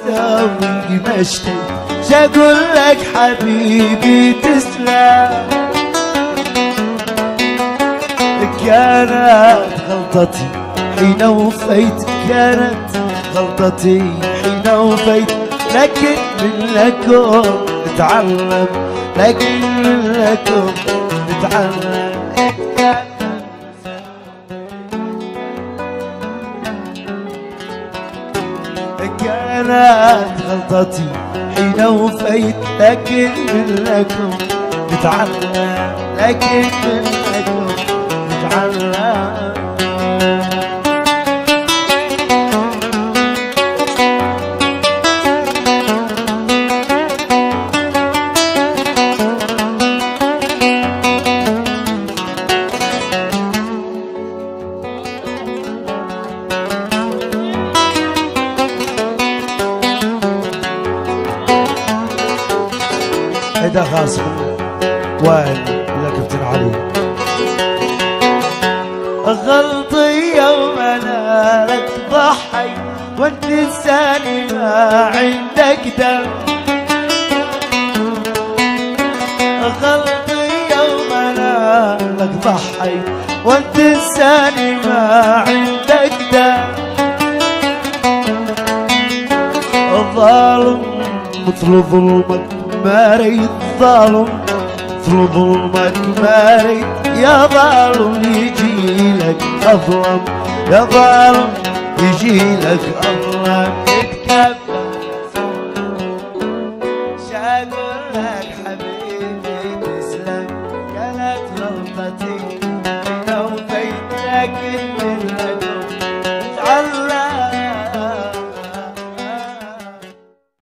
تساوي ما اشتيت، شاقول لك حبيبي تسلم. كانت غلطتي حين وفيت، كانت غلطتي حين وفيت، لكن منكم نتعلم، لكن منكم نتعلم. كانت غلطتي حين وفيت، لكن منكم نتعلم، لكن منكم نتعلم. هيدا خاص من وائل يا كابتن علي. غلطي يوم انا لك ضحي، وانت لساني ما عندك دم. غلطي يوم انا لك ضحي، وانت لساني ما عندك دم. الظالم مثل ظلمك ما ريت، ظالم مثل ظلمك ما ريت، يا ظالم يجي لك أظلم، يا ظالم يجي لك أظلم.